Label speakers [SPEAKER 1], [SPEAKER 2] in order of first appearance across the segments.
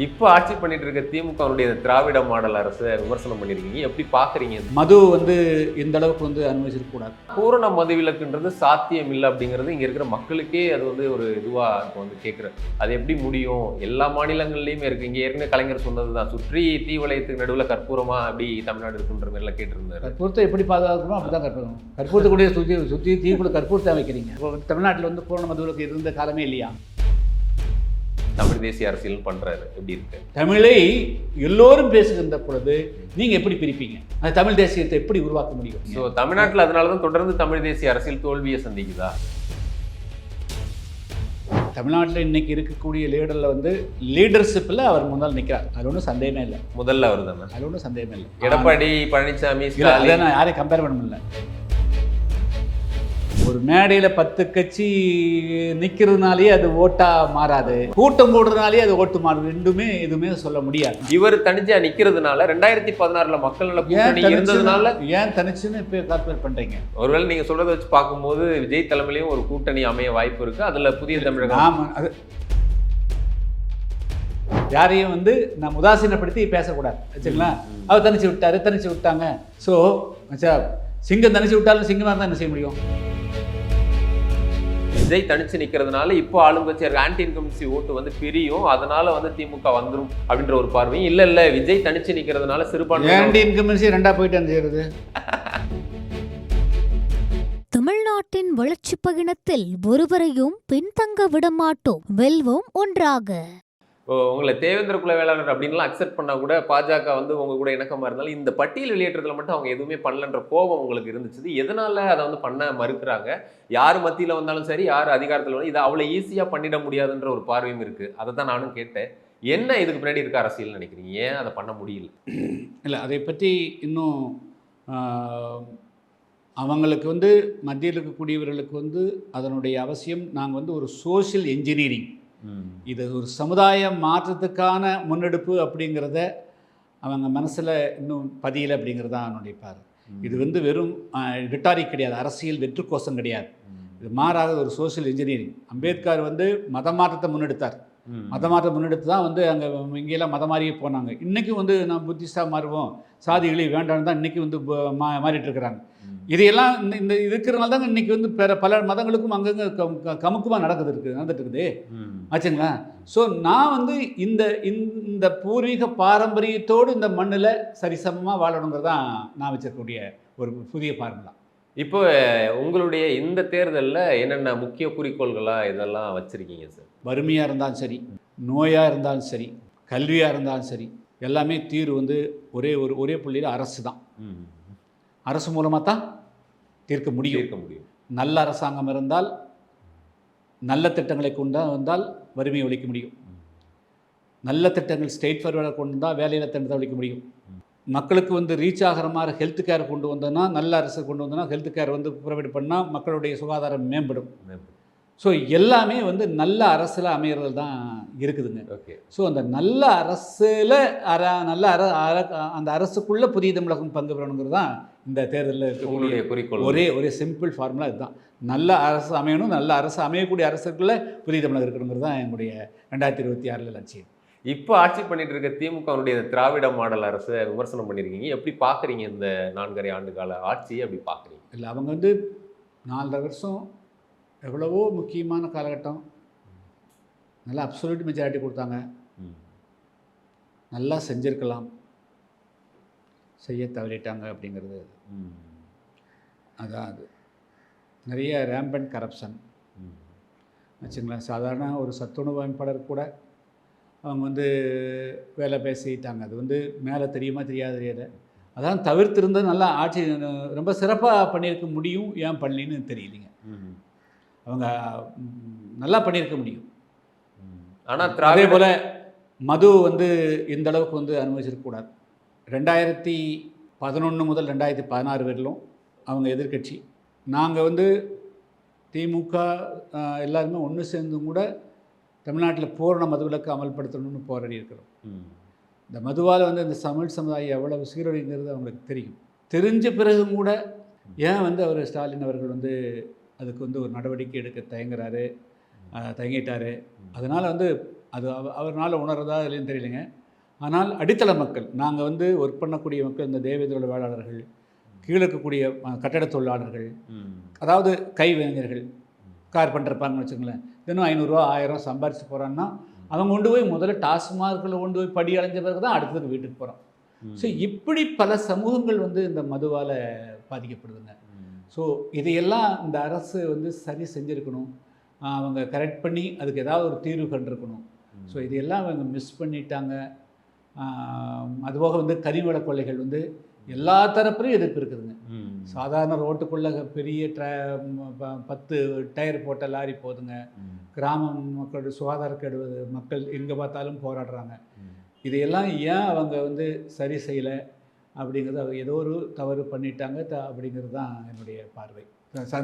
[SPEAKER 1] இப்போ ஆட்சி பண்ணிட்டு இருக்க திமுகவுடைய திராவிட மாடல் அரசை விமர்சனம் பண்ணியிருக்கீங்க, எப்படி பாக்குறீங்க?
[SPEAKER 2] மது இந்த அளவுக்கு அனுமதிச்சிருக்கக்கூடாது.
[SPEAKER 1] பூரண மதுவிலக்குன்றது சாத்தியம் இல்லை அப்படிங்கிறது இங்க இருக்கிற மக்களுக்கே அது ஒரு இதுவா இப்போ கேட்குறேன். அது எப்படி முடியும்? எல்லா மாநிலங்கள்லயுமே இருக்கு. இங்க ஏற்கனவே கலைஞர் சொன்னதுதான், சுற்றி தீ வளையத்துக்கு நடுவில் கற்பூரமா அப்படி தமிழ்நாடு இருக்குன்ற மாதிரிலாம் கேட்டிருந்தாரு.
[SPEAKER 2] கற்பூரத்தை எப்படி பாதுகாக்கணும் அப்படிதான் கற்பூரம். கற்பூரத்துக்குடைய சுற்றி தீக்குள்ள கற்பூரத்தை வைக்கிறீங்க. இப்போ தமிழ்நாட்டில் பூரண மதுவிலக்கு இருந்த காலமே இல்லையா?
[SPEAKER 1] தமிழ் தேசிய அரசியல் பண்றாரு, எப்படி இருக்கு?
[SPEAKER 2] தமிழை எல்லோரும் பேசுகின்ற பொழுது நீங்க எப்படி பிரிப்பீங்க? அந்த தமிழ் தேசியத்தை எப்படி உருவாக்க முடியும்?
[SPEAKER 1] ஸோ தமிழ்நாட்டில் அதனாலதான் தொடர்ந்து தமிழ் தேசிய அரசியல் தோல்வியை சந்திக்குதா?
[SPEAKER 2] தமிழ்நாட்டில் இன்னைக்கு இருக்கக்கூடிய லீடர்ல லீடர்ஷிப்பில் அவர் முதல் நிற்கிறார். அது ஒன்றும் சந்தேகமே இல்லை.
[SPEAKER 1] முதல்ல அவர் தானே,
[SPEAKER 2] அது ஒன்றும் சந்தேகமே இல்லை.
[SPEAKER 1] எடப்பாடி பழனிசாமி
[SPEAKER 2] அதை நான் யாரையும் கம்பேர் பண்ண முடியல. ஒரு மேடையில் 10 கட்சி நிற்கிறதுனாலே அது ஓட்டா மாறாது, கூட்டம் போடுறதுனாலே அது ஓட்டு மாறுது. ரெண்டுமே எதுவுமே சொல்ல முடியாது.
[SPEAKER 1] இவர் தனிச்சா நிற்கிறதுனால 2016 மக்கள் நல கூட்டணி இருந்ததுனால
[SPEAKER 2] ஏன் தனிச்சுன்னு இப்போ கால்குலேட் பண்றீங்க?
[SPEAKER 1] ஒருவேளை நீங்க சொல்றதை வச்சு பார்க்கும்போது விஜய் தலைமையிலையும் ஒரு கூட்டணி அமைய வாய்ப்பு இருக்கு. அதுல புதிய தமிழகம்.
[SPEAKER 2] ஆமாம், அது யாரையும் நான் உதாசீனப்படுத்தி பேசக்கூடாது வச்சுங்களா. அவர் தனிச்சு விட்டாங்க. ஸோ சிங்கம் தனிச்சு விட்டாலும் சிங்கமாக இருந்தால் என்ன செய்ய முடியும்?
[SPEAKER 1] விஜய் தனிச்சு நிக்கிறதுனால இப்போ ஆளுங்கட்சி ஆன்டி இன்கம்பன்சி ஓட்டு பிரியும், அதனால திமுக வந்துரும் அப்படின்ற ஒரு பார்வையும் இல்ல விஜய் தனிச்சு நிக்கிறதுனால சிறுபான்மை
[SPEAKER 2] ஆன்டி இன்கம்பன்சி ரெண்டா போயிட்டு செய்யறது.
[SPEAKER 3] தமிழ்நாட்டின் வளர்ச்சி பயணத்தில் ஒருவரையும் பின்தங்க விடமாட்டோம், வெல்வோம் ஒன்றாக.
[SPEAKER 1] உங்களை தேவேந்திர குல வேளாளர் அப்படின்லாம் அக்செப்ட் பண்ணா கூட பாஜக உங்க கூட இணக்கமா இருந்தாலும் இந்த பட்டியல் வெளியேற்றத்துல மட்டும் அவங்க எதுவுமே பண்ணலன்ற கோபம் உங்களுக்கு இருந்துச்சு. எதனால அதை பண்ண மறுக்கிறாங்க? யார் மத்தியில வந்தாலும் சரி, யார் அதிகாரத்தில் இதை அவ்வளவு ஈஸியா பண்ணிட முடியாதுன்ற ஒரு பார்வையும் இருக்கு. அதை தான் நானும் கேட்டேன். என்ன இதுக்கு பின்னாடி இருக்க அரசியல் நினைக்கிறீங்க? ஏன் அதை பண்ண முடியல?
[SPEAKER 2] இல்லை, அதை பற்றி இன்னும் அவங்களுக்கு மத்தியில் இருக்கக்கூடியவர்களுக்கு அதனுடைய அவசியம். நாங்கள் ஒரு சோஷியல் என்ஜினியரிங், இது ஒரு சமுதாய மாற்றத்துக்கான முன்னெடுப்பு அப்படிங்கிறத அவங்க மனசில் இன்னும் பதியலை அப்படிங்கிறது தான் என்னுடைய பார்வை. இது வெறும் ரிட்டாரிக் கிடையாது, அரசியல் வெற்றுக்கோசம் கிடையாது. இது மாறாத ஒரு சோஷியல் இன்ஜினியரிங். அம்பேத்கர் மதமாற்றத்தை முன்னெடுத்தார். மதமாற்றம் முன்னெடுத்து தான் அங்கே இங்கெல்லாம் மதம் மாறியே போனாங்க. இன்றைக்கும் நான் புத்திஸ்டாக மாறுவோம், சாதிகளே வேண்டாம்னு தான் இன்றைக்கி மாறிட்டு இருக்கிறாங்க. இதையெல்லாம் இந்த இருக்கிறனால தாங்க இன்றைக்கி பல மதங்களுக்கும் அங்கங்கே கமுக்கமாக நடந்துட்டு இருக்குது ஆச்சுங்களா. ஸோ நான் இந்த பூர்வீக பாரம்பரியத்தோடு இந்த மண்ணில் சரிசமமாக வாழணுங்கிறது தான் நான் வச்சிருக்கக்கூடிய ஒரு புதிய பார்முலா.
[SPEAKER 1] இப்போ உங்களுடைய இந்த தேர்தலில் என்னென்ன முக்கிய குறிக்கோள்களாக இதெல்லாம் வச்சுருக்கீங்க சார்?
[SPEAKER 2] வறுமையாக இருந்தாலும் சரி, நோயாக இருந்தாலும் சரி, கல்வியாக இருந்தாலும் சரி, எல்லாமே தீர்வு ஒரே புள்ளியில் அரசு தான். அரசு மூலமாக தான் தீர்க்க முடியும். நல்ல அரசாங்கம் இருந்தால், நல்ல திட்டங்களை கொண்டு வந்தால் வறுமையை ஒழிக்க முடியும். நல்ல திட்டங்கள் ஸ்டேட் ஃபார்வர்டாக கொண்டு வந்தால் வேலையில் திட்டத்தை ஒழிக்க முடியும். மக்களுக்கு ரீச் ஆகிற மாதிரி ஹெல்த் கேர் கொண்டு வந்தோன்னா, நல்ல அரசு கொண்டு வந்தோன்னா ஹெல்த் கேர் ப்ரொவைட் பண்ணால் மக்களுடைய சுகாதாரம் மேம்படும். ஸோ எல்லாமே நல்ல அரசில் அமைகிறது தான் இருக்குதுங்க.
[SPEAKER 1] ஓகே.
[SPEAKER 2] ஸோ அந்த நல்ல அரசில் அந்த அரசுக்குள்ளே புதிய தமிழகம் பங்கு பெறணுங்கிறது தான் இந்த தேர்தலில் இருக்கக்கூடிய
[SPEAKER 1] குறிக்கோள்.
[SPEAKER 2] ஒரே சிம்பிள் ஃபார்முலா இதுதான். நல்ல அரசு அமையணும், நல்ல அரசு அமையக்கூடிய அரசுக்குள்ளே புதிய தமிழகம் இருக்கணுங்கிறது தான் என்னுடைய 2026 லட்சியம்.
[SPEAKER 1] இப்போ ஆட்சி பண்ணிட்டு இருக்க திமுகவுடைய திராவிட மாடல் அரசை விமர்சனம் பண்ணியிருக்கீங்க, எப்படி பார்க்குறீங்க? இந்த 4.5 ஆண்டு கால ஆட்சியை எப்படி பார்க்குறீங்க?
[SPEAKER 2] இல்லை, அவங்க 4.5 வருஷம் எவ்வளவோ முக்கியமான காலகட்டம், நல்லா அப்சல்யூட் மெஜாரிட்டி கொடுத்தாங்க, நல்லா செஞ்சுருக்கலாம், செய்ய தவறிட்டாங்க அப்படிங்கிறது. அதான் அது நிறைய ரேம்பண்ட் கரப்ஷன் வச்சுங்களேன். சாதாரண ஒரு சத்துணவு அமைப்பாளர் கூட அவங்க வேலை பேசிட்டாங்க. அது மேலே தெரியாத அதான் தவிர்த்திருந்தால் நல்லா ஆட்சி ரொம்ப சிறப்பாக பண்ணியிருக்க முடியும். ஏன் பண்ணலின்னு தெரியலைங்க. அவங்க நல்லா பண்ணியிருக்க முடியும்.
[SPEAKER 1] ஆனால்
[SPEAKER 2] அதே போல் மது இந்த அளவுக்கு அனுமதிச்சிருக்கக்கூடாது. 2011 முதல் 2016 வரையிலும் அவங்க எதிர்கட்சி, நாங்கள் திமுக எல்லாருமே ஒன்று சேர்ந்தும் கூட தமிழ்நாட்டில் பூரண மதுவிலக்கு அமல்படுத்தணும்னு போராடி இருக்கிறோம். இந்த மதுவால் இந்த தமிழ் சமுதாயம் எவ்வளவு சீரழிங்கிறது அவங்களுக்கு தெரியும். தெரிஞ்ச பிறகும் கூட ஏன் அவர் ஸ்டாலின் அவர்கள் அதுக்கு ஒரு நடவடிக்கை எடுக்க தயங்கிட்டாரு. அதனால் அது அவர்னால உணர்றதா இல்லைன்னு தெரியலைங்க. ஆனால் அடித்தள மக்கள், நாங்கள் வந்து ஒர்க் பண்ணக்கூடிய மக்கள், இந்த தேவேந்திர வேளாளர்கள், கீழே இருக்கக்கூடிய கட்டட தொழிலாளர்கள், அதாவது கைவினைஞர்கள், கார்பெண்டர் இருப்பாங்கன்னு வச்சுக்கோங்களேன், தினம் 500 1000 சம்பாரிச்சு போகிறான்னா அவங்க கொண்டு போய் முதல்ல டாஸ்மார்க்கில் கொண்டு போய் படி அடைஞ்ச பிறகு தான் அடுத்ததுக்கு வீட்டுக்கு போகிறோம். ஸோ இப்படி பல சமூகங்கள் வந்து இந்த மதுவால் பாதிக்கப்படுதுங்க. ஸோ இதையெல்லாம் இந்த அரசு வந்து சரி செஞ்சுருக்கணும், அவங்க கரெக்ட் பண்ணி அதுக்கு ஏதாவது ஒரு தீர்வு கண்டிருக்கணும். ஸோ இதையெல்லாம் அவங்க மிஸ் பண்ணிட்டாங்க. அதுபோக வந்து கனிவள கொள்ளைகள் வந்து எல்லா தரப்புலையும் எதிர்ப்பு இருக்குதுங்க. சாதாரண ரோட்டுக்குள்ளே பெரிய 10 டயர் போட்ட லாரி போதுங்க. கிராம மக்களோட சுகாதார கெடுவது, மக்கள் எங்கே பார்த்தாலும் போராடுறாங்க. இதையெல்லாம் ஏன் அவங்க வந்து சரி செய்யலை அப்படிங்கிறது, அவங்க ஏதோ ஒரு தவறு பண்ணிட்டாங்க அப்படிங்கிறது தான் என்னுடைய பார்வை.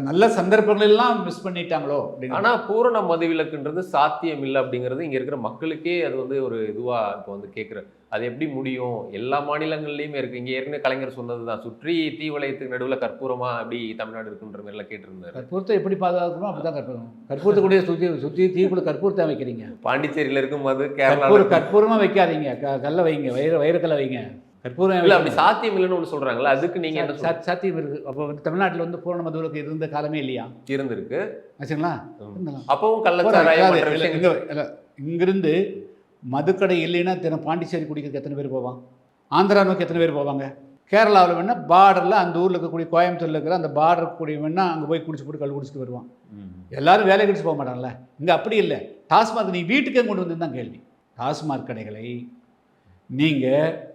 [SPEAKER 2] நல்ல சந்தர்ப்பங்கள் எல்லாம் மிஸ் பண்ணிட்டாங்களோ அப்படின்னு.
[SPEAKER 1] ஆனால் பூரண மதுவிலக்குன்றது சாத்தியம் இல்லை அப்படிங்கிறது இங்கே இருக்கிற மக்களுக்கே அது வந்து ஒரு இதுவாக இப்போ வந்து கேட்குற, அது எப்படி முடியும்? எல்லா மாநிலங்கள்லையுமே இருக்குது. இங்கே ஏற்கனவே கலைஞர் சொன்னது தான், சுற்றி தீ வளையத்துக்கு நடுவில் கற்பூரமாக அப்படி தமிழ்நாடு இருக்குன்ற மாதிரிலாம் கேட்டிருந்தாரு.
[SPEAKER 2] கற்பூரத்தை எப்படி பாதுகாக்கணும் அப்படி தான் கற்பூரம். கற்பூரத்தை சுற்றி தீக்குள்ள கற்பூரத்தை வைக்கிறீங்க.
[SPEAKER 1] பாண்டிச்சேரியில் இருக்கும் போது கேரளா
[SPEAKER 2] கற்பூரமாக வைக்காதீங்க, கல்லை வைங்க, வைரக்கல்லை வைங்க. கற்பூரம்
[SPEAKER 1] இல்லை அப்படி சாத்தியம் இல்லைன்னு ஒன்று சொல்கிறாங்களா, அதுக்கு நீங்கள் என்ன
[SPEAKER 2] சாத்தியம் இருக்குது. அப்போ வந்து தமிழ்நாட்டில் வந்து பூரண மதுவிலக்கு இருந்த காலமே இல்லையா?
[SPEAKER 1] இருந்திருக்கு
[SPEAKER 2] ஆச்சுங்களா?
[SPEAKER 1] அப்பவும் கள்ளச்சாராயம்
[SPEAKER 2] இங்கிருந்து மதுக்கடை இல்லைன்னா தினம் பாண்டிச்சேரி குடிக்கிறதுக்கு எத்தனை பேர் போவாங்க? ஆந்திரா நோக்கி எத்தனை பேர் போவாங்க? கேரளாவில் வேணா பார்டரில் அந்த ஊரில் இருக்கக்கூடிய கோயம்புத்தூரில் இருக்கிற அந்த பார்டர் கூடிய வேணா அங்கே போய் குடிச்சு போட்டு கல் குடிச்சிட்டு வருவான். எல்லாரும் வேலை கடிச்சு போக மாட்டாங்கல்ல. இங்கே அப்படி இல்லை. டாஸ்மாக் நீ வீட்டுக்கே கொண்டு வந்து தான் கேள்வி. டாஸ்மாக் கடைகளை நீங்கள்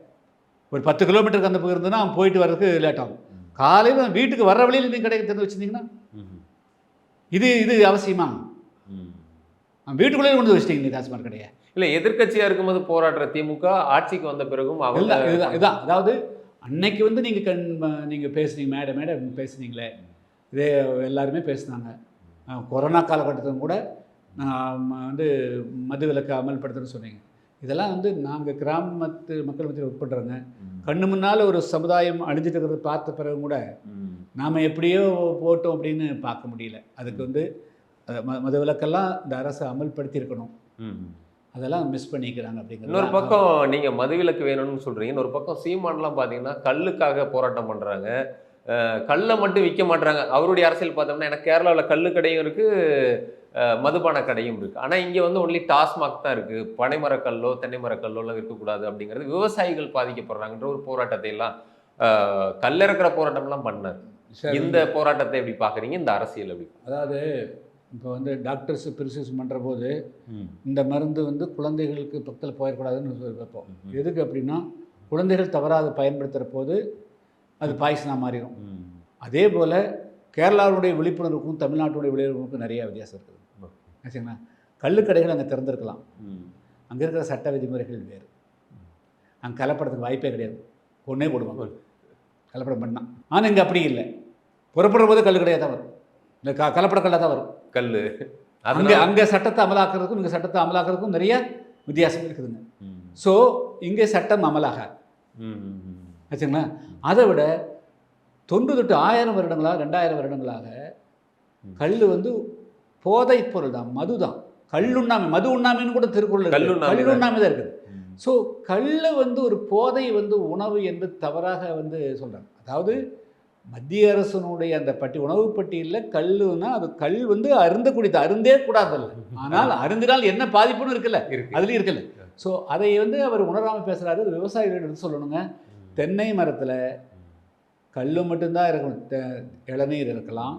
[SPEAKER 2] ஒரு 10 கிலோமீட்டருக்கு அந்த பக்கம் இருந்ததுன்னா அவன் போயிட்டு வர்றதுக்கு லேட் ஆகும். காலையில் வீட்டுக்கு வர்ற வழியில் நீங்கள் கடைக்கு திறந்து வச்சுருந்தீங்கன்னா இது அவசியமா? வீட்டுக்குள்ளே கொண்டு வச்சுட்டீங்க டாஸ்மாக் கடையை.
[SPEAKER 1] இல்லை எதிர்கட்சியாக இருக்கும்போது போராடுற திமுக ஆட்சிக்கு வந்த பிறகும்
[SPEAKER 2] இதுதான். அதாவது அன்னைக்கு வந்து நீங்கள் பேசுனீங்க, மேடை பேசுனீங்களே, இதே எல்லாருமே பேசுனாங்க. கொரோனா காலகட்டத்திலும் கூட வந்து மது விலக்கை அமல்படுத்துன்னு சொன்னீங்க. இதெல்லாம் வந்து நாங்கள் கிராமத்து மக்கள் மத்தியில் ஒர்க் பண்ணுறோங்க. கண்ணு முன்னால் ஒரு சமுதாயம் அழிஞ்சிட்டு இருக்கிறத பார்த்த பிறகு கூட நாம் எப்படியோ போட்டோம் அப்படின்னு பார்க்க முடியல. அதுக்கு வந்து மது விலக்கெல்லாம் இந்த அரசு அமல்படுத்தி இருக்கணும். அதெல்லாம் மிஸ் பண்ணிக்கிறாங்க அப்படிங்கிற.
[SPEAKER 1] இன்னொரு பக்கம் நீங்கள் மதுவிலக்கு வேணும்னு சொல்கிறீங்க, இன்னொரு பக்கம் சீமான்லாம் பார்த்தீங்கன்னா கல்லுக்காக போராட்டம் பண்ணுறாங்க. கல்லை மட்டும் விற்க மாட்டுறாங்க. அவருடைய அரசியல் பார்த்தோம்னா எனக்கு கேரளாவில் கல்லு கடையும் இருக்குது, மதுபான கடையும் இருக்குது. ஆனால் இங்கே வந்து ஒன்லி டாஸ்மாக் தான் இருக்குது. பனைமரக்கல்லோ தென்னை மரக்கல்லோலாம் இருக்கக்கூடாது அப்படிங்கிறது, விவசாயிகள் பாதிக்கப்படுறாங்கன்ற ஒரு போராட்டத்தை எல்லாம் கல்லிறக்கிற போராட்டம்லாம் பண்ணார். இந்த போராட்டத்தை எப்படி பார்க்குறீங்க, இந்த அரசியல் எப்படி?
[SPEAKER 2] அதாவது இப்போ வந்து டாக்டர்ஸ் பிரிஸ்கிரிப்ஷன் பண்ணுற போது இந்த மருந்து வந்து குழந்தைகளுக்கு பக்கத்தில் போயிடக்கூடாதுன்னு வைப்போம். எதுக்கு அப்படின்னா குழந்தைகள் தவறாக பயன்படுத்துகிற போது அது பாய்சனாக மாறிடும். அதே போல் கேரளாவுடைய விழிப்புணர்வுக்கும் தமிழ்நாட்டுடைய விழிப்புணர்வுக்கும் நிறைய வித்தியாசம் இருக்குது. ஆச்சுங்களா? கள்ளுக்கடைகள் அங்கே திறந்துருக்கலாம். அங்கே இருக்கிற சட்ட விதிமுறைகள் வேறு. அங்கே கலப்படத்துக்கு வாய்ப்பே கிடையாது. ஒன்றே போடுவாங்க கலப்படம் பண்ணால். ஆனால் இங்கே அப்படி இல்லை. புறப்படுற போது கள்ளுக்கடையாக தான் வரும், இந்த கலப்படக்கல்லாக தான் வரும் கல். அங்கே சட்டத்தை அமலாக்குறதுக்கும் இங்கே சட்டத்தை அமலாக்குறதுக்கும் நிறைய வித்தியாசம் இருக்குதுங்க. ஸோ இங்கே சட்டம் அமலாக ஆச்சுங்களா? அதை விட 90 வருடங்களாக 2000 வருடங்களாக கல் வந்து போதை பொருள் தான், மது தான். கல்லுண்ணாமை, மது உண்ணாமைன்னு கூட திருக்குறள் கல்லுண்ணாமை தான் இருக்குது. ஸோ கல்லை வந்து ஒரு போதை வந்து உணவு என்று தவறாக வந்து சொல்கிறாங்க. அதாவது மத்திய அரசனுடைய அந்த உணவு பட்டியலில் கல்லுன்னா அது கல் வந்து அருந்தக்கூடியது, அருந்தே கூடாதல்ல. ஆனால் அருந்தினால் என்ன பாதிப்புன்னு இருக்குல்ல, அதுலேயும் இருக்குல்ல. ஸோ அதை வந்து அவர் உணராமல் பேசுகிறாரு. அது விவசாயிகள் எடுத்து சொல்லணுங்க. தென்னை மரத்தில் கல் மட்டும்தான் இருக்கணும். இளநீர் இருக்கலாம்,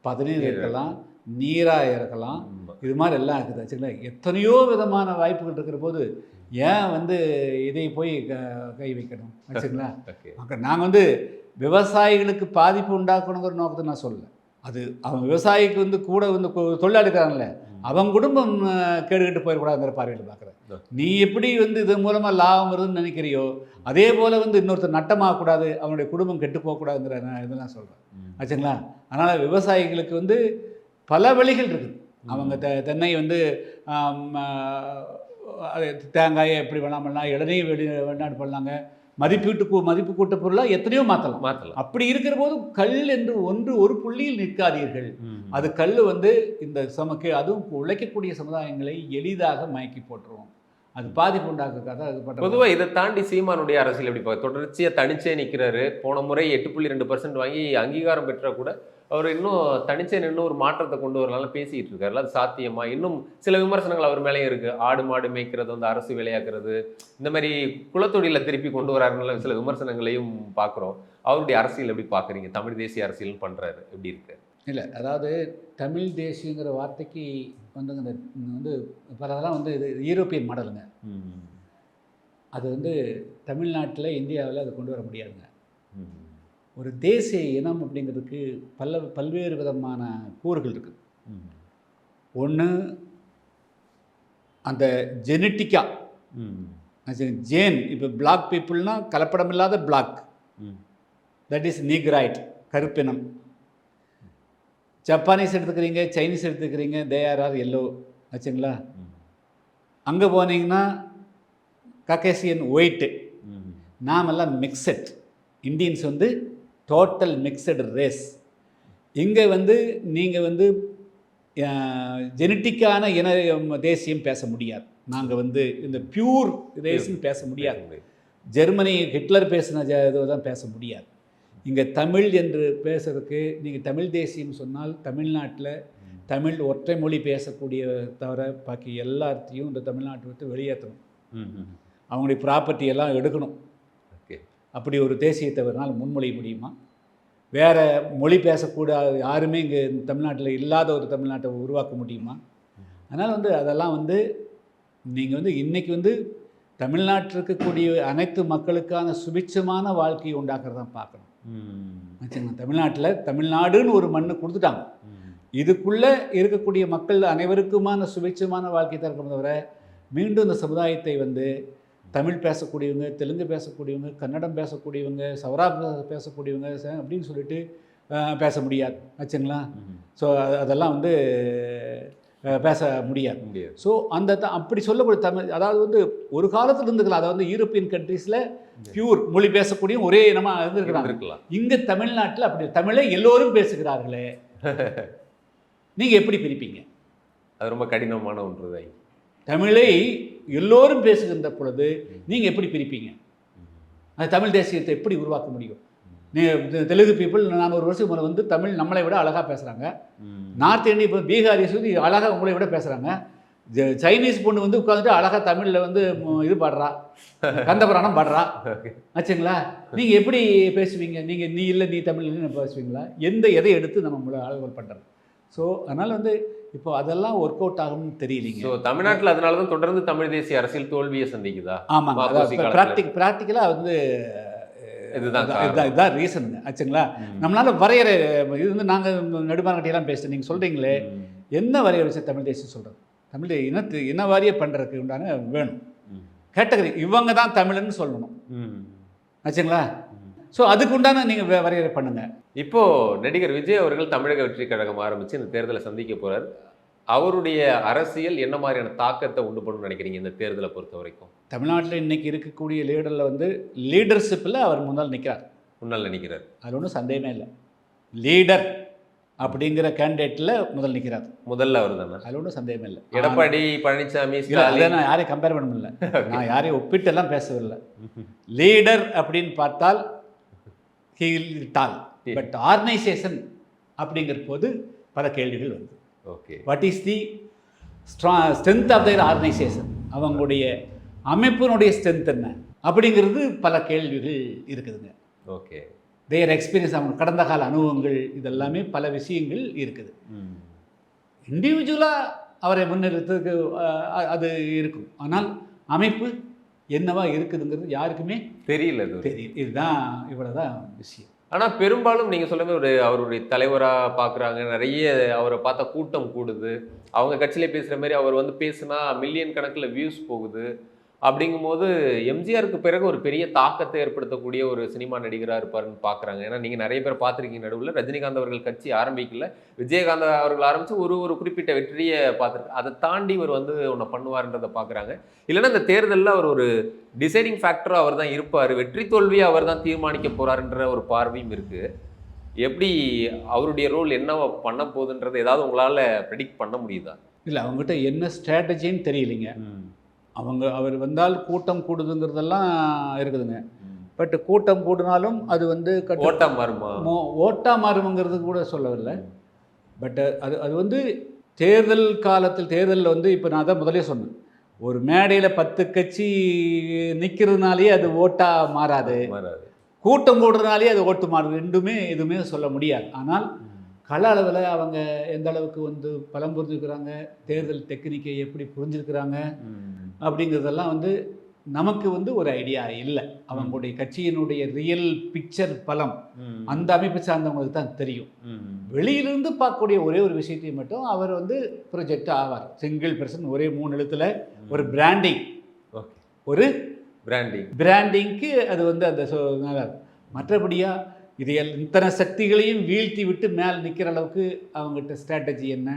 [SPEAKER 2] பதநீர் இருக்கலாம், நீராக இருக்கலாம், இது மாதிரி எல்லாம் இருக்குது ஆச்சுங்களா? எத்தனையோ விதமான வாய்ப்புகள் இருக்கிற போது ஏன் வந்து இதை போய் கை வைக்கணும் ஆச்சுங்களா? நாங்கள் வந்து விவசாயிகளுக்கு பாதிப்பு உண்டாக்கணுங்கிற நோக்கத்தை நான் சொல்லலை. அது அவன் விவசாயிக்கு வந்து கூட வந்து தொழிலாளி இருக்காங்கல்ல, அவன் குடும்பம் கேடுகட்டு போயிடக்கூடாதுங்கிற பார்வையில் பார்க்குறேன். நீ எப்படி வந்து இது மூலமாக லாபம் வருதுன்னு நினைக்கிறியோ அதே போல் வந்து இன்னொருத்தர் நட்டமாகக்கூடாது, அவனுடைய குடும்பம் கெட்டு போகக்கூடாதுங்கிற இதெல்லாம் சொல்கிறேன் ஆச்சுங்களா? அதனால் விவசாயிகளுக்கு வந்து பல வழிகள் இருக்குது. அவங்க தென்னை வந்து தேங்காயை எப்படி வேணாம் பண்ணலாம், இளநீர் வேணாலும் பண்ணலாங்க, மதிப்பு கூட்ட பொருளாக எத்தனையோ மாற்றலாம். அப்படி இருக்கிற போது கல் என்று ஒரு புள்ளியில் நிற்காதீர்கள். அது கல் வந்து இந்த சமக்கு அதுவும் உழைக்கக்கூடிய சமுதாயங்களை எளிதாக மயக்கி போட்டுருவோம். அது பாதிப்பு உண்டாக்குறதுக்காக அது
[SPEAKER 1] பொதுவாக இதை தாண்டி சீமானுடைய அரசியல் எப்படி தொடர்ச்சியாக தனிச்சே நிற்கிறாரு. போன முறை 8.2% வாங்கி அங்கீகாரம் பெற்ற கூட அவர் இன்னும் தனிச்சே நின்று ஒரு மாற்றத்தை கொண்டு வரலாம் பேசிட்டு இருக்காரு. அது சாத்தியமா? இன்னும் சில விமர்சனங்கள் அவர் மேலேயும் இருக்கு. ஆடு மாடு மேய்க்கிறது வந்து அரசு வேலையாக்குறது, இந்த மாதிரி குலத்தொழில திருப்பி கொண்டு வராருன்னு சில விமர்சனங்களையும் பார்க்குறோம். அவருடைய அரசியல் எப்படி பார்க்குறீங்க? தமிழ் தேசிய அரசியல் பண்ணுறாரு எப்படி இருக்கு?
[SPEAKER 2] இல்லை, அதாவது தமிழ் தேசியங்கிற வார்த்தைக்கு வந்து பலதெல்லாம் வந்து இது யூரோப்பியன் மாடலுங்க. அது வந்து தமிழ்நாட்டில் இந்தியாவில் அதை கொண்டு வர முடியாதுங்க. ஒரு தேசிய இனம் அப்படிங்கிறதுக்கு பல்வேறு விதமான கூறுகள் இருக்குது. ஒன்று அந்த ஜெனட்டிக்காக ஜேன், இப்போ பிளாக் பீப்புள்னால் கலப்படம் இல்லாத பிளாக், தட் இஸ் நீக்ராய்ட், கருப்பினம். ஜப்பானீஸ் எடுத்துக்கிறீங்க, சைனீஸ் எடுத்துக்கிறீங்க, தே ஆர் எல்லோ ஆச்சுங்களா. அங்கே போனீங்கன்னா கக்கேசியன் ஒயிட்டு, நாமெல்லாம் மிக்சட். இந்தியன்ஸ் வந்து டோட்டல் மிக்சடு ரேஸ். இங்கே வந்து நீங்கள் வந்து ஜெனட்டிக்கான இன தேசியம் பேச முடியாது. நாங்கள் வந்து இந்த பியூர் ரேஸ்ன்னு பேச முடியாது. ஜெர்மனி ஹிட்லர் பேசின இதை தான் பேச முடியாது. இங்கே தமிழ் என்று பேசுறதுக்கு நீங்கள் தமிழ் தேசியம் சொன்னால் தமிழ்நாட்டில் தமிழ் ஒற்றை மொழி பேசக்கூடிய தவிர பாக்கி எல்லாத்தையும் இந்த தமிழ்நாட்டை விட்டு வெளியேற்றணும். அவங்களுடைய ப்ராப்பர்ட்டி எல்லாம் எடுக்கணும். அப்படி ஒரு தேசியத்தை வரனால் முன்மொழிய முடியுமா? வேறு மொழி பேசக்கூடாது யாருமே இங்கே தமிழ்நாட்டில் இல்லாத ஒரு தமிழ்நாட்டை உருவாக்க முடியுமா? அதனால் வந்து அதெல்லாம் வந்து நீங்கள் வந்து இன்றைக்கி வந்து தமிழ்நாட்டில் இருக்கக்கூடிய அனைத்து மக்களுக்கான சுபிட்சமான வாழ்க்கையை உண்டாக்குறத தான் பார்க்கணும். தமிழ்நாட்டில் தமிழ்நாடுன்னு ஒரு மண்ணு கொடுத்துட்டாங்க. இதுக்குள்ளே இருக்கக்கூடிய மக்கள் அனைவருக்குமான சுபிட்சமான வாழ்க்கை திறக்கணும் தவிர மீண்டும் இந்த சமுதாயத்தை வந்து தமிழ் பேசக்கூடியவங்க, தெலுங்கு பேசக்கூடியவங்க, கன்னடம் பேசக்கூடியவங்க, சௌராஷ்டிரா பேசக்கூடியவங்க அப்படின்னு சொல்லிட்டு பேச முடியாது ஆச்சுங்களா. ஸோ அதெல்லாம் வந்து பேச முடியாது. ஸோ அந்த அப்படி சொல்லக்கூடிய தமிழ், அதாவது வந்து ஒரு காலத்தில் இருந்துக்கலாம். அதாவது வந்து யூரோப்பியன் கண்ட்ரீஸில் பியூர் மொழி பேசக்கூடிய ஒரே இனமாக இருந்திருக்கலாம். இங்கே தமிழ்நாட்டில் அப்படி தமிழை எல்லோரும் பேசுகிறார்களே, நீங்கள் எப்படி பிரிப்பீங்க?
[SPEAKER 1] அது ரொம்ப கடினமான ஒன்று தான்.
[SPEAKER 2] தமிழை எல்லோரும் பேசுகின்ற பொழுது நீங்கள் எப்படி பிரிப்பீங்க? அது தமிழ் தேசியத்தை எப்படி உருவாக்க முடியும்? தெலுங்கு பீப்புள் 400 வருஷம் முறை வந்து தமிழ் நம்மளை விட அழகாக பேசுகிறாங்க. நார்த் இந்தியா இப்போ பீகாரிஸ் வந்து அழகாக உங்களை விட பேசுகிறாங்க. சைனீஸ் பொண்ணு வந்து உட்காந்துட்டு அழகாக தமிழில் வந்து இது பாடுறா, கந்தபுராணம் பாடுறா ஆச்சுங்களா. நீங்கள் எப்படி பேசுவீங்க? நீங்கள் நீ இல்லை நீ தமிழ்னு பேசுவீங்களா? எதை எடுத்து நம்ம ஆளுகள் பண்ணுறது? ஸோ அதனால் வந்து இப்போ அதெல்லாம் ஒர்க் அவுட் ஆகும்னு தெரியலீங்க.
[SPEAKER 1] ஸோ தமிழ்நாட்டில் அதனால தான் தொடர்ந்து தமிழ் தேசிய அரசியல் தோல்வியை சந்திக்குதா?
[SPEAKER 2] ஆமாங்க, ப்ராக்டிக்கலாக வந்து இதுதான் ரீசனுங்க ஆச்சுங்களா. நம்மளால் வரையறை இது வந்து நாங்கள் நடுமார்கட்டியெல்லாம் பேசுகிறோம். நீங்கள் சொல்கிறீங்களே, என்ன வரையறை வச்சு தமிழ் தேசியம் சொல்கிறது? தமிழ் இன வாரியை பண்ணுறதுக்கு உண்டான வேணும் கேட்டகரி. இவங்க தான் தமிழ்னு சொல்லணும் ஆச்சுங்களா. ஸோ அதுக்கு உண்டான நீங்கள் வரையறை பண்ணுங்கள்.
[SPEAKER 1] இப்போது நடிகர் விஜய் அவர்கள் தமிழக வெற்றி கழகம் ஆரம்பித்து இந்த தேர்தலை சந்திக்க போகிறார். அவருடைய அரசியல் என்ன மாதிரியான தாக்கத்தை உண்டு பண்ணணும்னு நினைக்கிறீங்க இந்த தேர்தலை பொறுத்த வரைக்கும்?
[SPEAKER 2] தமிழ்நாட்டில் இன்றைக்கி இருக்கக்கூடிய லீடரில் வந்து லீடர்ஷிப்பில் அவர் முன்னால் நிற்கிறார். அதில் ஒன்றும் சந்தேகமே இல்லை. லீடர் அப்படிங்கிற கேண்டிடேட்டில் நிற்கிறார்.
[SPEAKER 1] முதல்ல அவர் தானே,
[SPEAKER 2] அதில் ஒன்றும் சந்தேகமே இல்லை.
[SPEAKER 1] எடப்பாடி பழனிசாமி
[SPEAKER 2] அதை நான் யாரையும் கம்பேர் பண்ண முடியல, நான் யாரையும் ஒப்பிட்டெல்லாம் பேசவில்லை. லீடர் அப்படின்னு பார்த்தால் பட் ஆர்கனைசேஷன் அப்படிங்கிற போது பல கேள்விகள் வருது. What is the strength of their organisation, அவங்களுடைய அமைப்பினுடைய ஸ்ட்ரென்த் என்ன அப்படிங்கிறது பல கேள்விகள் இருக்குதுங்க.
[SPEAKER 1] ஓகே,
[SPEAKER 2] தேர் எக்ஸ்பீரியன்ஸ், அவங்க கடந்த கால அனுபவங்கள், இதெல்லாமே பல விஷயங்கள் இருக்குது. இண்டிவிஜுவலாக அவரை முன்னெடுத்ததுக்கு அது இருக்கும். ஆனால் அமைப்பு என்னவா இருக்குதுங்கிறது யாருக்குமே தெரியல. இதுதான் இவ்வளோதான் விஷயம்.
[SPEAKER 1] ஆனால் பெரும்பாலும் நீங்கள் சொல்ல ஒரு அவருடைய தலைவராக பார்க்குறாங்க. நிறைய அவரை பார்த்தா கூட்டம் கூடுது. அவங்க கட்சியிலே பேசுகிற மாதிரி அவர் வந்து பேசுனா மில்லியன் கணக்கில் வியூஸ் போகுது. அப்படிங்கும்போது எம்ஜிஆருக்கு பிறகு ஒரு பெரிய தாக்கத்தை ஏற்படுத்தக்கூடிய ஒரு சினிமா நடிகராக இருப்பாருன்னு பார்க்குறாங்க. ஏன்னா நீங்கள் நிறைய பேர் பார்த்துருக்கீங்க, நடுவில் ரஜினிகாந்த் அவர்கள் கட்சி ஆரம்பிக்கல, விஜயகாந்த் அவர்கள் ஆரம்பித்து ஒரு குறிப்பிட்ட வெற்றியை பார்த்துருக்கு. அதை தாண்டி இவர் வந்து ஒன்று பண்ணுவார்ன்றதை பார்க்குறாங்க. இல்லைன்னா இந்த தேர்தலில் அவர் ஒரு டிசைடிங் ஃபேக்டராக அவர் தான் இருப்பார், வெற்றி தோல்வியை அவர் தான் தீர்மானிக்க போகிறாருன்ற ஒரு பார்வையும் இருக்குது. எப்படி அவருடைய ரோல் என்ன பண்ண போகுதுன்றது ஏதாவது உங்களால் ப்ரெடிக்ட் பண்ண முடியுதா?
[SPEAKER 2] இல்லை, அவங்ககிட்ட என்ன ஸ்ட்ராட்டஜின்னு தெரியலைங்க. அவர் வந்தால் கூட்டம் கூடுதுங்கிறதெல்லாம் இருக்குதுங்க. பட் கூட்டம் கூடினாலும் அது வந்து
[SPEAKER 1] ஓட்டா மாறுமா,
[SPEAKER 2] ஓட்டா மாறுங்கிறது கூட சொல்லவில்லை. பட் அது வந்து தேர்தல் காலத்தில், தேர்தலில் வந்து இப்போ நான் தான் முதலே சொன்னேன், ஒரு மேடையில் 10 கட்சி நிற்கிறதுனாலே அது ஓட்டா மாறாது, கூட்டம் கூடுறதுனாலே அது ஓட்டு மாறுது. ரெண்டுமே எதுவுமே சொல்ல முடியாது. ஆனால் கள அளவில் அவங்க எந்த அளவுக்கு வந்து பலம் புரிஞ்சுக்கிறாங்க, தேர்தல் டெக்னிக்கை எப்படி புரிஞ்சுருக்கிறாங்க அப்படிங்கிறதெல்லாம் வந்து நமக்கு வந்து ஒரு ஐடியா இல்லை. அவங்களுடைய கட்சியினுடைய ரியல் பிக்சர் பலம் அந்த அமைப்பு சார்ந்தவங்களுக்கு தான் தெரியும். வெளியிலிருந்து பார்க்கக்கூடிய ஒரே ஒரு விஷயத்தை மட்டும் அவர் வந்து ப்ரொஜெக்ட் ஆவார். சிங்கிள் பர்சன், ஒரே 3 எழுத்துல ஒரு பிராண்டிங், ஒரு பிராண்டிங்க்கு அது வந்து அந்த மற்றபடியாக இது இத்தனை சக்திகளையும் வீழ்த்தி விட்டு மேலே நிற்கிற அளவுக்கு அவங்ககிட்ட ஸ்ட்ராட்டஜி என்ன,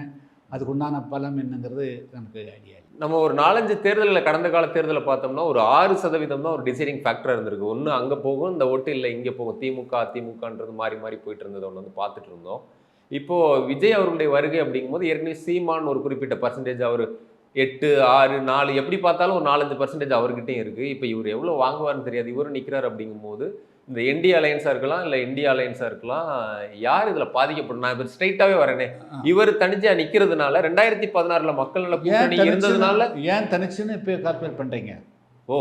[SPEAKER 2] அதுக்கு உண்டான பலம் என்னங்கிறது நமக்கு ஐடியா இல்லை.
[SPEAKER 1] நம்ம ஒரு 4-5 தேர்தலில், கடந்த கால தேர்தலை பார்த்தோம்னா ஒரு 6% தான் ஒரு டிசைடிங் ஃபேக்டராக இருந்திருக்கு. ஒன்று அங்கே போகும், இந்த ஓட்டு இல்லை இங்கே போகும், திமுக அதிமுகன்றது மாறி மாறி போயிட்டு இருந்தது ஒன்று வந்து பார்த்துட்டு இருந்தோம். இப்போது விஜய் அவர்களுடைய வருகை அப்படிங்கும்போது ஏற்கனவே சீமான் ஒரு குறிப்பிட்ட பர்சன்டேஜ், அவர் 8, 6, 4 எப்படி பார்த்தாலும் ஒரு 4-5% அவர்கிட்டையும் இருக்குது. இப்போ இவர் எவ்வளோ வாங்குவார்னு தெரியாது. இவரும் நிற்கிறார் அப்படிங்கும்போது இந்த என்டி அலையன்ஸாக இருக்கலாம், இல்லை இந்தியா அலையன்ஸாக இருக்கலாம், யார் இதில் பாதிக்கப்படும்? நான் இப்போ ஸ்ட்ரைட்டாகவே வரேனே, இவர் தனிச்சா நிற்கிறதுனால 2016 மக்கள் நல கூட்டணி இருந்ததுனால
[SPEAKER 2] ஏன் தனிச்சுன்னு இப்போ கால்குலேட் பண்ணுறீங்க?
[SPEAKER 1] ஓ,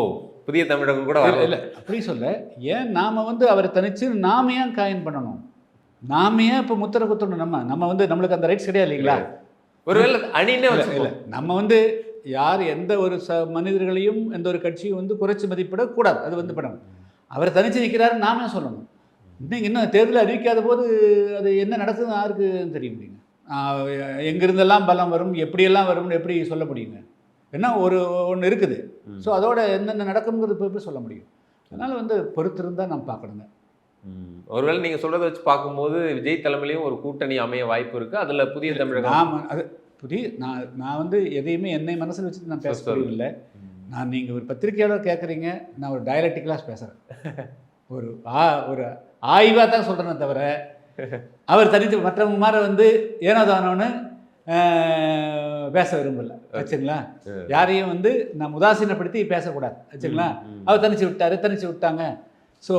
[SPEAKER 1] புதிய தமிழகம் கூட வரல.
[SPEAKER 2] இல்லை அப்படி சொல்ல, ஏன் நாம் வந்து அவரை தனிச்சு நாம் ஏன் காயின் பண்ணணும்? நாம் ஏன் இப்போ முத்திரை குத்தணும்? நம்ம வந்து நம்மளுக்கு அந்த ரைட்ஸ் கிடையாது இல்லைங்களா?
[SPEAKER 1] ஒருவேளை அணினே இல்லை,
[SPEAKER 2] நம்ம வந்து யார் எந்த ஒரு மனிதர்களையும் எந்த ஒரு கட்சியும் வந்து குறைச்சி மதிப்பிடக்கூடாது. அது வந்து படம் அவர் தனிச்சு நிற்கிறாருன்னு நாமே சொல்லணும். இன்னும் தேர்தல் அறிவிக்காத போது அது என்ன நடக்குதுன்னு யாருக்கு தெரிய முடியுங்க? எங்கிருந்தெல்லாம் பலம் வரும், எப்படியெல்லாம் வரும்னு எப்படி சொல்ல முடியுங்க? ஏன்னா ஒன்று இருக்குது. ஸோ அதோட என்னென்ன நடக்குங்கிறது இப்போ எப்படி சொல்ல முடியும்? அதனால் வந்து பொறுத்திருந்தால் நம்ம பார்க்கணுங்க.
[SPEAKER 1] ஒருவேளை நீங்கள் சொல்கிறத வச்சு பார்க்கும்போது விஜய் தலைமையிலையும் ஒரு கூட்டணி அமைய வாய்ப்பு இருக்குது. அதில் புதிய தமிழகம்
[SPEAKER 2] அது நான் வந்து எதையுமே என்னை மனசில் வச்சுட்டு நான் பேச முடியவில்லை. நீங்கள் ஒரு பத்திரிகையாளர் கேட்குறீங்க, நான் ஒரு டயலெக்டிக்கலாக பேசுகிறேன், ஒரு ஆய்வாக தான் சொல்கிறேனே தவிர அவர் தனித்து மற்றவங்க மாதிரி வந்து ஏனோதானோன்னு பேச விரும்பல. வச்சுங்களா? யாரையும் வந்து நான் உதாசீனப்படுத்தி பேசக்கூடாது. வச்சுங்களா? அவர் தனிச்சு விட்டாங்க. ஸோ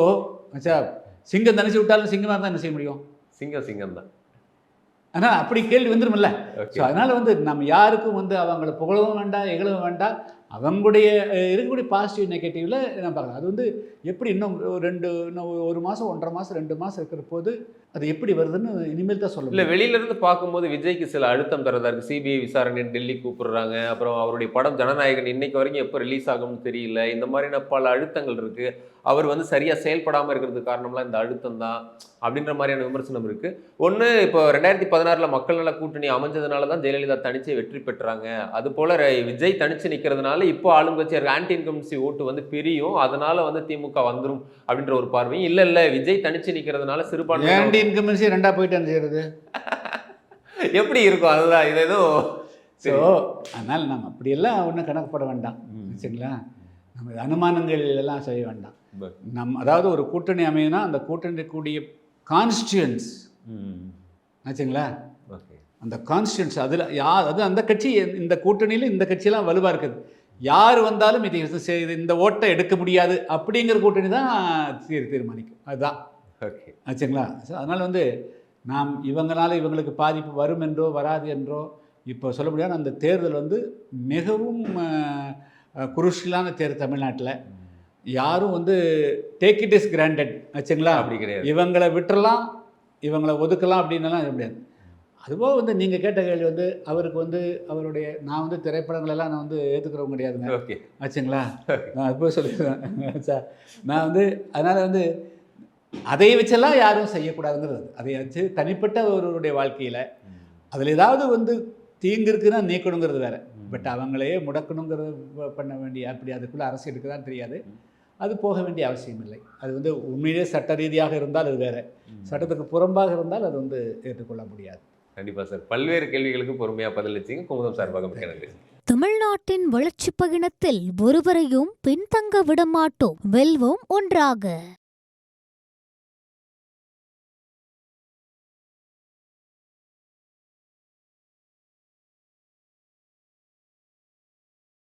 [SPEAKER 2] சிங்கம் தனிச்சு விட்டாலும் சிங்கமாக தான் என்ன செய்ய முடியும்? சிங்கம் தான். ஆனால் அப்படி கேள்வி வந்துடும்ல. ஸோ அதனால் வந்து நம்ம யாருக்கும் வந்து அவங்கள புகழவும் வேண்டாம், இகழவும் வேண்டாம். அவங்களுடைய இருக்கக்கூடிய பாசிட்டிவ் நெகட்டிவில் நான் பார்க்கலாம். அது வந்து எப்படி இன்னும் ஒரு மாதம் 1.5 மாதம் 2 மாதம் இருக்கிற போது அது எப்படி வருதுன்னு இனிமேல் தான் சொல்ல.
[SPEAKER 1] இல்லை, வெளியிலேருந்து பார்க்கும்போது விஜய்க்கு சில அழுத்தம் தரதா இருக்குது. சிபிஐ விசாரணை டெல்லி கூப்பிடுறாங்க. அப்புறம் அவருடைய படம் ஜனநாயகன் இன்னைக்கு வரைக்கும் எப்போ ரிலீஸ் ஆகும்னு தெரியல. இந்த மாதிரியான பல அழுத்தங்கள் இருக்குது. அவர் வந்து சரியாக செயல்படாமல் இருக்கிறதுக்கு காரணம்லாம் இந்த அழுத்தம் தான் அப்படின்ற மாதிரியான விமர்சனம் இருக்குது. ஒன்று, இப்போ 2016 மக்கள் நல கூட்டணி அமைஞ்சதுனால தான் ஜெயலலிதா தனிச்சே வெற்றி பெற்றாங்க. அது போல் விஜய் தனிச்சு நிற்கிறதுனால இப்போ ஆளுங்கட்சியாக ஆன்டி இன்கம்பன்சி ஓட்டு வந்து பிரியும், அதனால வந்து திமுக வந்துடும் அப்படின்ற ஒரு பார்வையும் இல்லை விஜய் தனிச்சு நிற்கிறதுனால சிறுபான்மை
[SPEAKER 2] ஆன்டி இன்கம்பன்சி ரெண்டா போயிட்டு செய்யறது
[SPEAKER 1] எப்படி இருக்கும்? அதுதான் இது ஏதோ.
[SPEAKER 2] ஸோ அதனால் நம்ம அப்படியெல்லாம் ஒன்றும் கணக்குப்பட வேண்டாம். வச்சுங்களா? நம்ம அனுமானங்கள் எல்லாம் செய்ய வேண்டாம். அதாவது ஒரு கூட்டணி அமையும்னா அந்த கூட்டணி கூடிய கான்ஸ்டியூன்ஸ் ஆச்சுங்களா, அந்த கான்ஸ்டியூன்ஸ் அதில் அது அந்த கட்சி, இந்த கூட்டணியில் இந்த கட்சியெல்லாம் வலுவாக இருக்குது. யார் வந்தாலும் இந்த ஓட்டை எடுக்க முடியாது அப்படிங்கிற கூட்டணி தான் தீர்மானிக்கும். அதுதான் ஆச்சுங்களா. ஸோ அதனால் வந்து நாம் இவங்களுக்கு பாதிப்பு வரும் என்றோ வராது என்றோ இப்போ சொல்ல முடியாது. அந்த தேர்தல் வந்து மிகவும் குருஷியலான தேர்தல். தமிழ்நாட்டில் யாரும் வந்து டேக் இட் இஸ் கிராண்டட் ஆச்சுங்களா,
[SPEAKER 1] அப்படி கிடையாது.
[SPEAKER 2] இவங்களை விட்டுறலாம், இவங்களை ஒதுக்கலாம் அப்படின்னுலாம் சொல்ல முடியாது. அதுபோல் வந்து நீங்கள் கேட்ட கேள்வி வந்து அவருக்கு வந்து அவருடைய, நான் வந்து திரைப்படங்களெல்லாம் நான் வந்து ஏற்றுக்கிறவங்க கிடையாதுங்க ஆச்சுங்களா. நான் அதுபோல் சொல்லிடுறேன் சார். நான் வந்து அதனால் வந்து அதை வச்செல்லாம் யாரும் செய்யக்கூடாதுங்கிறது. அதை வச்சு தனிப்பட்ட ஒருவருடைய வாழ்க்கையில் அதில் ஏதாவது வந்து தீங்கு இருக்குன்னா நீக்கணுங்கிறது வேறு. பட் அவங்களே முடக்கணுங்கிறது பண்ண வேண்டிய அப்படி அதுக்குள்ளே அரசு இருக்குதான் தெரியாது. அது போக வேண்டிய அவசியம் இல்லை. அது வந்து உண்மையிலே சட்ட ரீதியாக இருந்தால் அது வேறு, சட்டத்துக்கு புறம்பாக இருந்தால் அது வந்து ஏற்றுக்கொள்ள முடியாது.
[SPEAKER 1] கண்டிப்பா சார். பல்வேறு கேள்விகளுக்கு பொறுமையா பதிலளிச்சீங்க. குமுதம் சார்பாக மிக்க நன்றி.
[SPEAKER 3] தமிழ்நாட்டின் வளர்ச்சிப் பயணத்தில் ஒருவரையும் பின்தங்க விடமாட்டோம், வெல்வோம் ஒன்றாக.